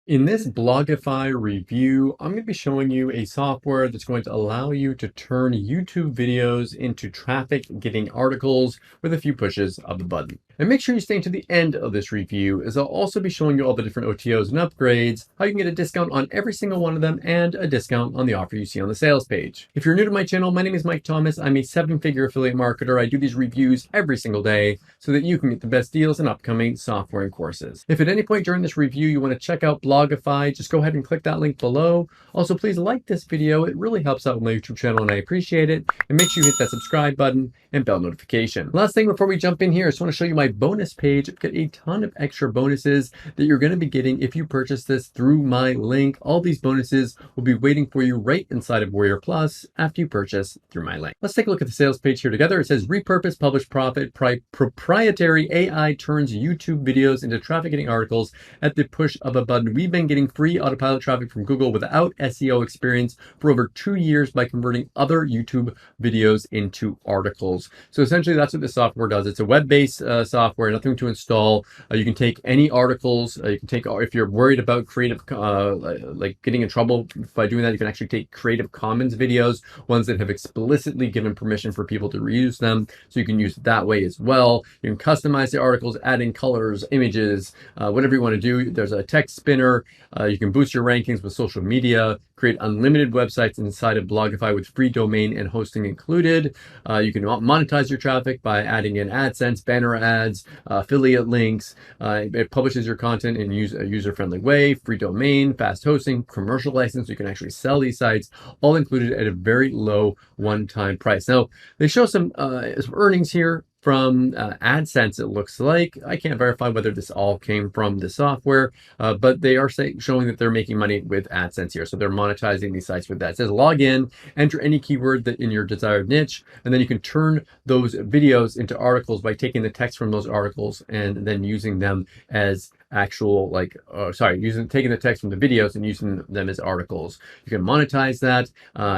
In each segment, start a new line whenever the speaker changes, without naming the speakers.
In this Blogify review, I'm going to be showing you a software that's going to allow you to turn YouTube videos into traffic getting articles with a few pushes of the button. And make sure you stay to the end of this review, as I'll also be showing you all the different OTOs and upgrades, how you can get a discount on every single one of them, and a discount on the offer you see on the sales page. If you're new to my channel, my name is Mike Thomas. I'm a 7-figure affiliate marketer. I do these reviews every single day so that you can get the best deals on upcoming software and courses. If at any point during this review you want to check out Blogify, just go ahead and click that link below. Also, please like this video. It really helps out my YouTube channel and I appreciate it. And make sure you hit that subscribe button and bell notification. Last thing before we jump in here, I just want to show you my bonus page. I've got a ton of extra bonuses that you're going to be getting if you purchase this through my link. All these bonuses will be waiting for you right inside of Warrior Plus after you purchase through my link. Let's take a look at the sales page here together. It says repurpose, publish, profit, proprietary AI turns YouTube videos into traffic getting articles at the push of a button. We've been getting free autopilot traffic from Google without SEO experience for over 2 years by converting other YouTube videos into articles. So essentially that's what this software does. It's a web-based software, nothing to install. You can take any articles. You can take, if you're worried about creative, like getting in trouble by doing that, you can actually take Creative Commons videos, ones that have explicitly given permission for people to reuse them. So you can use it that way as well. You can customize the articles, add in colors, images, whatever you want to do. There's a text spinner. You can boost your rankings with social media, create unlimited websites inside of Blogify with free domain and hosting included. You can monetize your traffic by adding in AdSense, banner ads, affiliate links. It publishes your content in a user-friendly way, free domain, fast hosting, commercial license. You can actually sell these sites, all included at a very low one-time price. Now, they show some earnings here from AdSense, it looks like. I can't verify whether this all came from the software, but they are showing that they're making money with AdSense here. So they're monetizing these sites with that. It says log in, enter any keyword that in your desired niche, and then you can turn those videos into articles by taking the text from those articles and then using them as actual, taking the text from the videos and using them as articles. You can monetize that.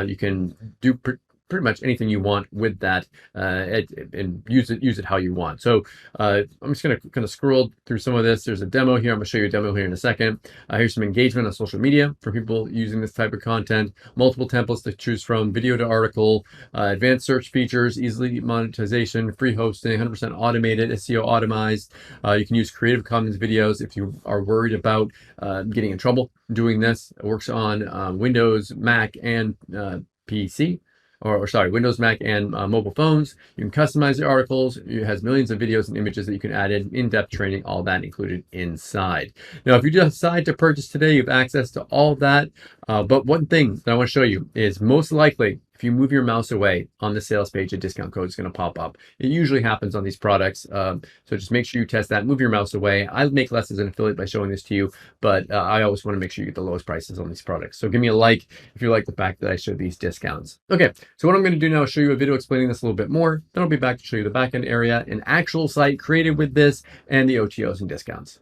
You can do pretty much anything you want with that and use it how you want. So I'm just going to kind of scroll through some of this. There's a demo here. I'm going to show you a demo here in a second. Here's some engagement on social media for people using this type of content, multiple templates to choose from, video to article, advanced search features, easily monetization, free hosting, 100% automated, SEO optimized. You can use Creative Commons videos if you are worried about getting in trouble doing this. It works on Windows, Mac, and PC. Windows, Mac, and mobile phones. You can customize the articles. It has millions of videos and images that you can add in-depth training, all that included inside. Now, if you decide to purchase today, you have access to all that. But one thing that I want to show you is most likely, if you move your mouse away on the sales page, a discount code is going to pop up. It usually happens on these products. So just make sure you test that. Move your mouse away. I make less as an affiliate by showing this to you, but I always want to make sure you get the lowest prices on these products. So give me a like if you like the fact that I show these discounts. Okay, so what I'm going to do now is show you a video explaining this a little bit more. Then I'll be back to show you the backend area, an actual site created with this, and the OTOs and discounts.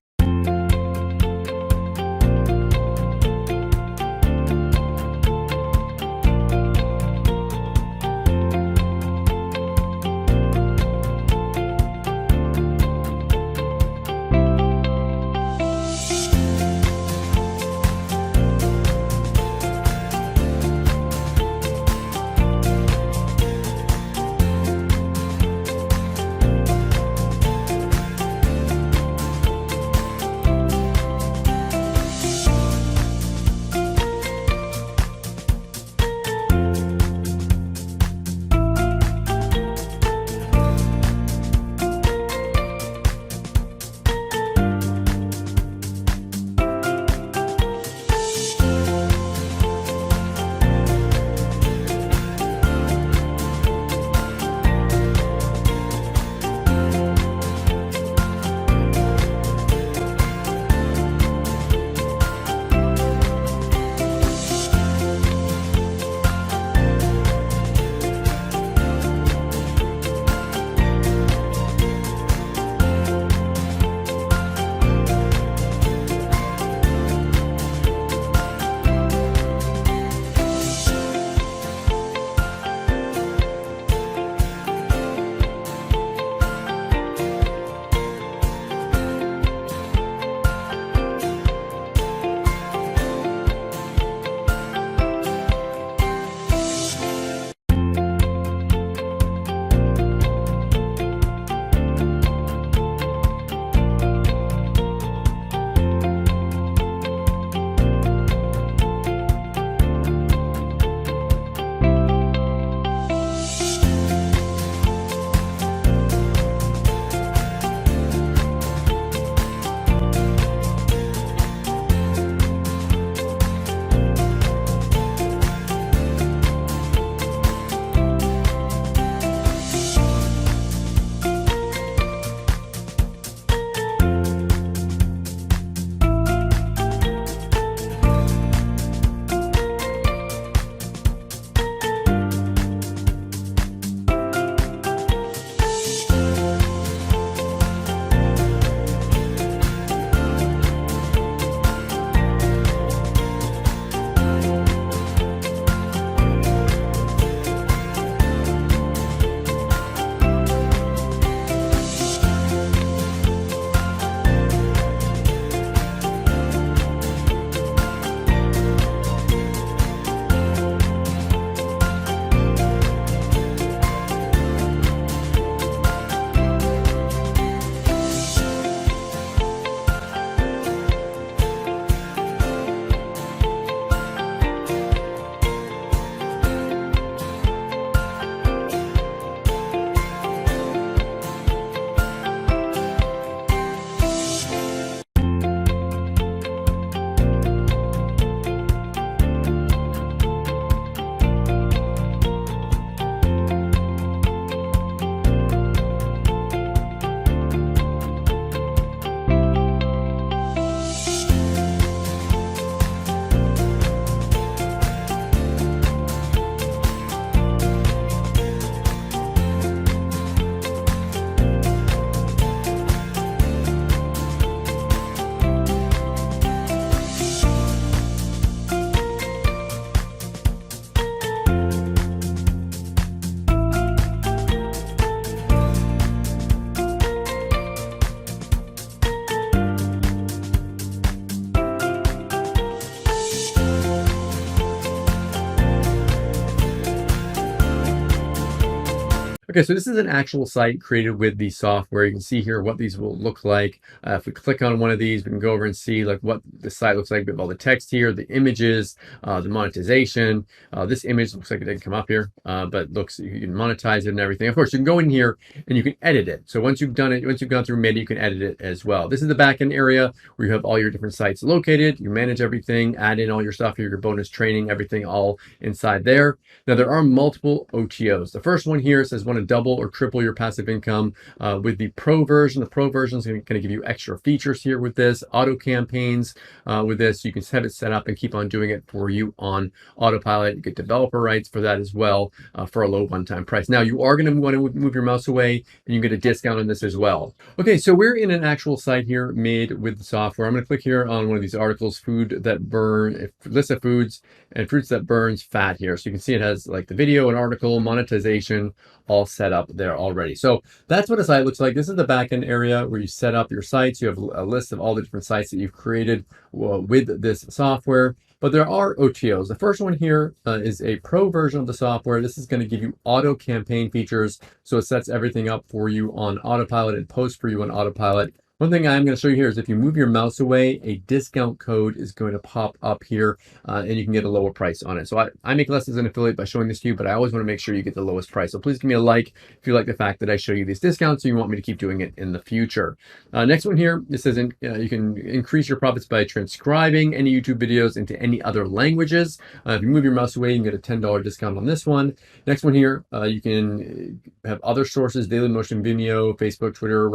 Okay, so this is an actual site created with the software. You can see here what these will look like. If we click on one of these, we can go over and see like what the site looks like. We have all the text here, the images, the monetization. This image looks like it didn't come up here, but looks, you can monetize it and everything. Of course, you can go in here and you can edit it. So once you've done it, once you've gone through made it, you can edit it as well. This is the backend area where you have all your different sites located. You manage everything, add in all your stuff here, your bonus training, everything all inside there. Now there are multiple OTOs. The first one here says want to double or triple your passive income with the pro version. The pro version is going to give you extra features here with this, auto campaigns with this. You can have it set up and keep on doing it for you on autopilot. You get developer rights for that as well for a low one-time price. Now you are going to want to move your mouse away and you get a discount on this as well. Okay, so we're in an actual site here made with the software. I'm going to click here on one of these articles, food that burn, list of foods and fruits that burns fat here. So you can see it has like the video, an article, monetization, all set up there already. So that's what a site looks like. This is the backend area where you set up your sites. You have a list of all the different sites that you've created with this software. But there are OTOs. The first one here is a pro version of the software. This is going to give you auto campaign features. So it sets everything up for you on autopilot and posts for you on autopilot. One thing I'm going to show you here is if you move your mouse away, a discount code is going to pop up here and you can get a lower price on it. So I make less as an affiliate by showing this to you, but I always want to make sure you get the lowest price. So please give me a like if you like the fact that I show you these discounts and you want me to keep doing it in the future. Next one here, it says you can increase your profits by transcribing any YouTube videos into any other languages. If you move your mouse away, you can get a $10 discount on this one. Next one here, you can have other sources, Dailymotion, Vimeo, Facebook, Twitter,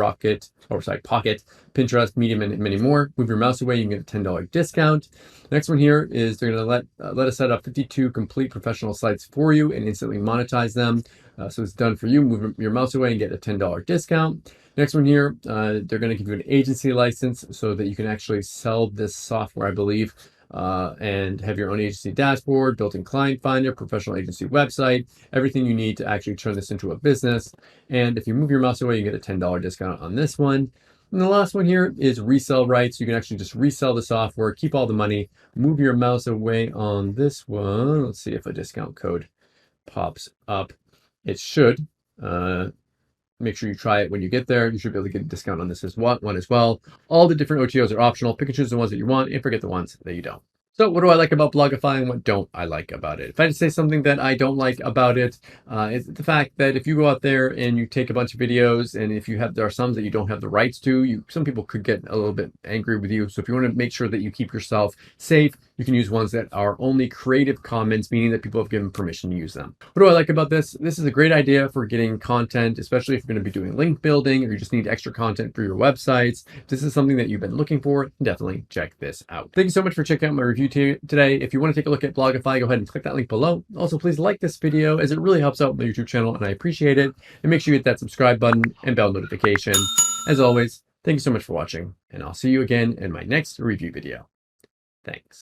Pocket, Pinterest, Medium, and many more. Move your mouse away, you can get a $10 discount. Next one here is they're going to let us set up 52 complete professional sites for you and instantly monetize them. So it's done for you. Move your mouse away and get a $10 discount. Next one here, they're going to give you an agency license so that you can actually sell this software, I believe, and have your own agency dashboard, built-in client finder, professional agency website, everything you need to actually turn this into a business. And if you move your mouse away, you get a $10 discount on this one. And the last one here is resell rights. You can actually just resell the software, keep all the money, move your mouse away on this one. Let's see if a discount code pops up. It should. Make sure you try it when you get there. You should be able to get a discount on this one as well. All the different OTOs are optional. Pick and choose the ones that you want and forget the ones that you don't. So what do I like about Blogify and what don't I like about it? If I had to say something that I don't like about it, it's the fact that if you go out there and you take a bunch of videos and if there are some that you don't have the rights to, some people could get a little bit angry with you. So if you want to make sure that you keep yourself safe, you can use ones that are only Creative Commons, meaning that people have given permission to use them. What do I like about this? This is a great idea for getting content, especially if you're going to be doing link building or you just need extra content for your websites. If this is something that you've been looking for, definitely check this out. Thank you so much for checking out my review today. If you want to take a look at Blogify, go ahead and click that link below. Also, please like this video as it really helps out my YouTube channel and I appreciate it. And make sure you hit that subscribe button and bell notification. As always, thank you so much for watching and I'll see you again in my next review video. Thanks.